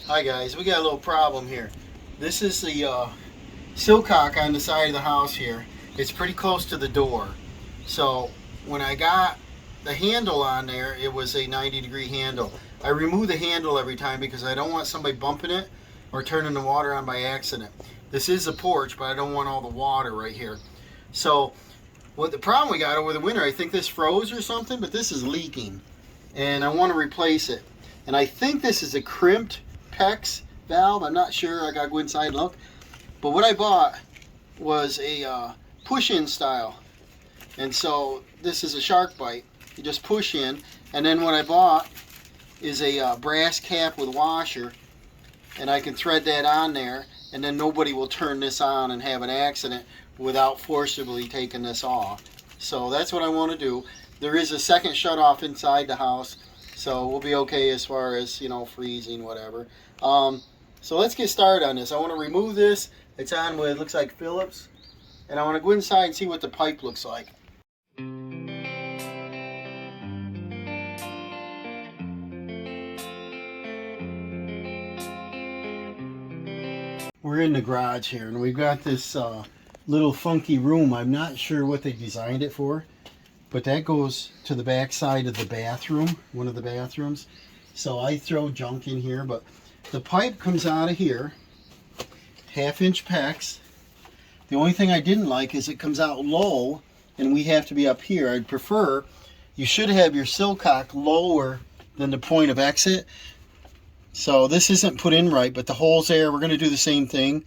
Hi guys, we got a little problem here. This is the silcock on the side of the house here. It's pretty close to the door. So when I got the handle on there, it was a 90-degree handle. I remove the handle every time because I don't want somebody bumping it or turning the water on by accident. This is a porch, but I don't want all the water right here. So what the problem we got over the winter, I think this froze or something, but this is leaking and I want to replace it. And I think this is a crimped PEX valve. I'm not sure. I gotta go inside and look. But what I bought was a push-in style, and so this is a Sharkbite. You just push in, and then what I bought is a brass cap with washer, and I can thread that on there, and then nobody will turn this on and have an accident without forcibly taking this off. So that's what I want to do. There is a second shut-off inside the house, so we'll be okay as far as, you know, freezing, whatever. So let's get started on this. I want to remove this. It's on with, looks like Phillips. And I want to go inside and see what the pipe looks like. We're in the garage here, and we've got this little funky room. I'm not sure what they designed it for, but that goes to the back side of the bathroom, one of the bathrooms. So I throw junk in here, but the pipe comes out of here, 1/2-inch PEX. The only thing I didn't like is it comes out low, and we have to be up here. I'd prefer, you should have your silcock lower than the point of exit. So this isn't put in right, but the hole's there. We're going to do the same thing,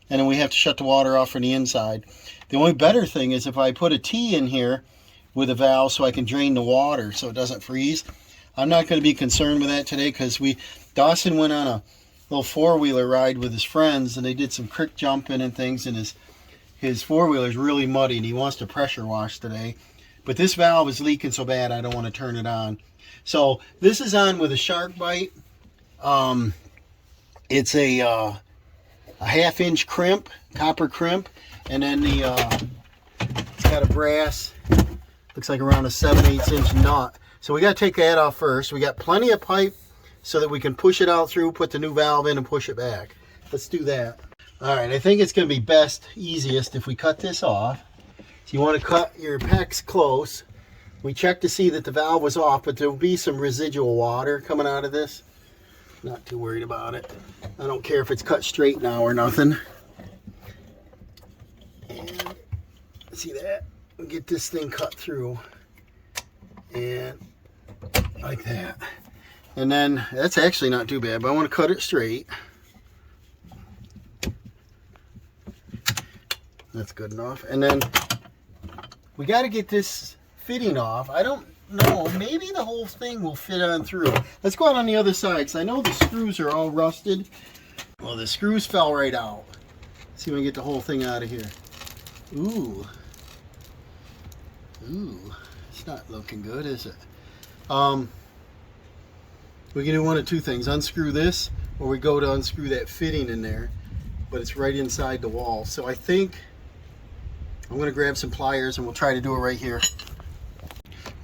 and then we have to shut the water off from the inside. The only better thing is if I put a T in here with a valve so I can drain the water so it doesn't freeze. I'm not going to be concerned with that today because Dawson went on a little four-wheeler ride with his friends, and they did some creek jumping and things, and his four-wheeler is really muddy, and he wants to pressure wash today. But this valve is leaking so bad I don't want to turn it on. So this is on with a Sharkbite. It's a 1/2-inch crimp, copper crimp, and then it's got a brass, looks like around a 7/8-inch nut. So we got to take that off first. We got plenty of pipe so that we can push it out through, put the new valve in, and push it back. Let's do that. All right, I think it's going to be best, easiest if we cut this off. So you want to cut your PEX close. We checked to see that the valve was off, but there will be some residual water coming out of this. Not too worried about it. I don't care if it's cut straight now or nothing. And see that? We'll get this thing cut through. And like that. And then that's actually not too bad, but I want to cut it straight. That's good enough. And then we got to get this fitting off. I don't know, maybe the whole thing will fit on through. Let's go out on the other side, because I know the screws are all rusted. Well, the screws fell right out. Let's see if we can get the whole thing out of here. Ooh. It's not looking good, is it? We can do one of two things. Unscrew this, or we go to unscrew that fitting in there, but it's right inside the wall. So I think I'm going to grab some pliers and we'll try to do it right here.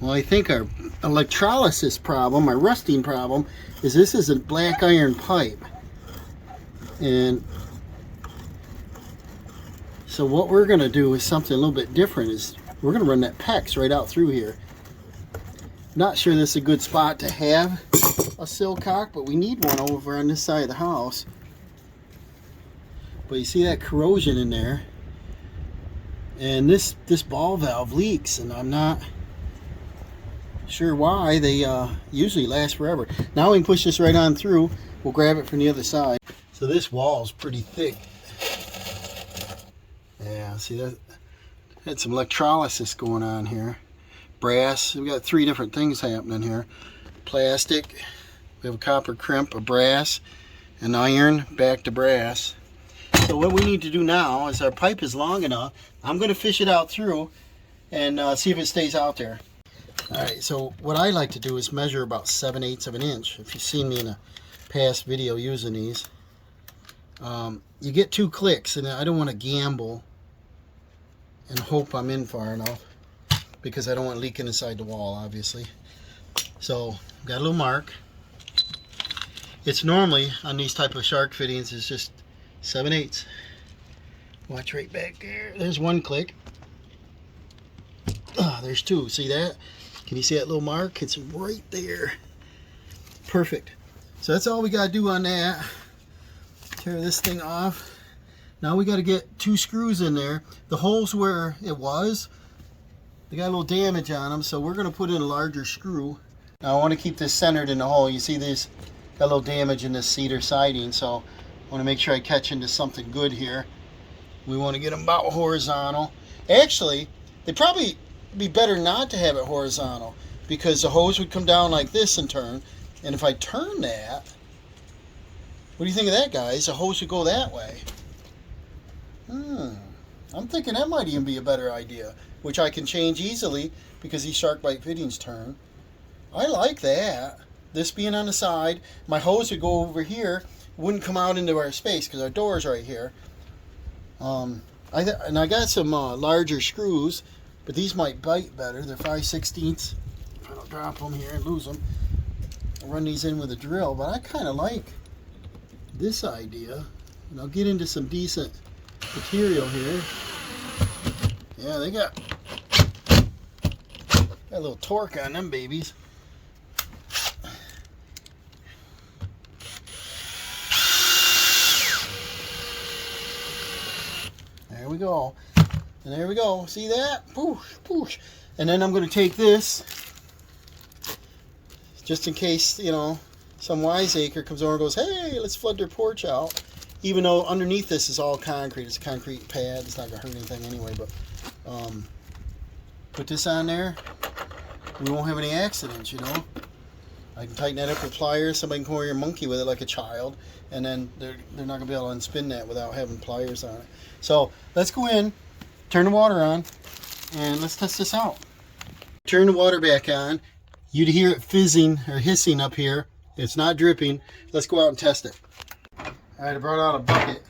Well, I think our electrolysis problem, our rusting problem, is this is a black iron pipe. And so what we're going to do is something a little bit different. Is we're going to run that PEX right out through here. Not sure this is a good spot to have a silcock, but we need one over on this side of the house. But you see that corrosion in there, and this ball valve leaks, and I'm not sure why. They usually last forever. Now we can push this right on through. We'll grab it from the other side. So this wall is pretty thick. Yeah, see that? Had some electrolysis going on here. Brass. We got 3 different things happening here. Plastic. We have a copper crimp, a brass, an iron, back to brass. So what we need to do now is our pipe is long enough. I'm going to fish it out through and see if it stays out there. Alright, so what I like to do is measure about 7/8 of an inch. If you've seen me in a past video using these. You get 2 clicks, and I don't want to gamble and hope I'm in far enough because I don't want leaking inside the wall, obviously. So got a little mark. It's normally on these type of shark fittings is just 7/8. Watch right back there. There's one click. There's two. See that? Can you see that little mark? It's right there. Perfect. So that's all we got to do on that. Tear this thing off. Now we got to get 2 screws in there. The holes where it was, they got a little damage on them, so we're going to put in a larger screw. Now I want to keep this centered in the hole. You see this got a little damage in this cedar siding, so I want to make sure I catch into something good here. We want to get them about horizontal. Actually, they probably be better not to have it horizontal, because the hose would come down like this and turn, and if I turn that, what do you think of that, guys? The hose would go that way. I'm thinking that might even be a better idea, which I can change easily because these Sharkbite fittings turn. I like that. This being on the side, my hose would go over here, wouldn't come out into our space because our door's right here. And I got some larger screws, but these might bite better. They're 5/16. If I don't drop them here and lose them, I'll run these in with a drill. But I kind of like this idea, and I'll get into some decent material here. Yeah, they got a little torque on them babies. There we go. And there we go. See that? Poosh, poosh. And then I'm going to take this, just in case, you know, some wiseacre comes over and goes, hey, let's flood their porch out. Even though underneath this is all concrete. It's a concrete pad. It's not going to hurt anything anyway. But put this on there. We won't have any accidents, you know. I can tighten that up with pliers. Somebody can come over here and monkey with it like a child. And then they're not going to be able to unspin that without having pliers on it. So let's go in, turn the water on, and let's test this out. Turn the water back on. You'd hear it fizzing or hissing up here. It's not dripping. Let's go out and test it. All right, I brought out a bucket.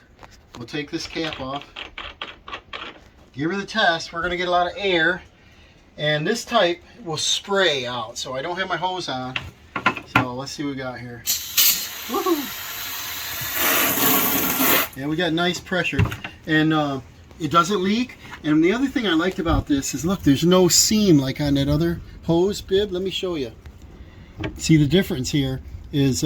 We'll take this cap off. Give her the test. We're going to get a lot of air. And this type will spray out. So I don't have my hose on. So let's see what we got here. Woohoo! Yeah, we got nice pressure. And it doesn't leak. And the other thing I liked about this is, look, there's no seam like on that other hose bib. Let me show you. See, the difference here is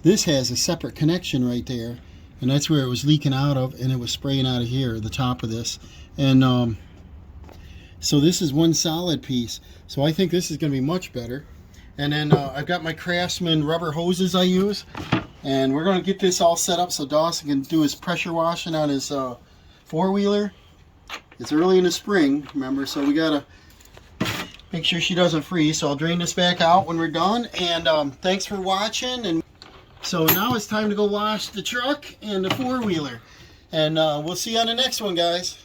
this has a separate connection right there. And that's where it was leaking out of, and it was spraying out of here, the top of this. And so this is one solid piece. So I think this is going to be much better. And then I've got my Craftsman rubber hoses I use. And we're going to get this all set up so Dawson can do his pressure washing on his four-wheeler. It's early in the spring, remember, so we got to make sure she doesn't freeze. So I'll drain this back out when we're done. And thanks for watching. And so now it's time to go wash the truck and the four-wheeler. And we'll see you on the next one, guys.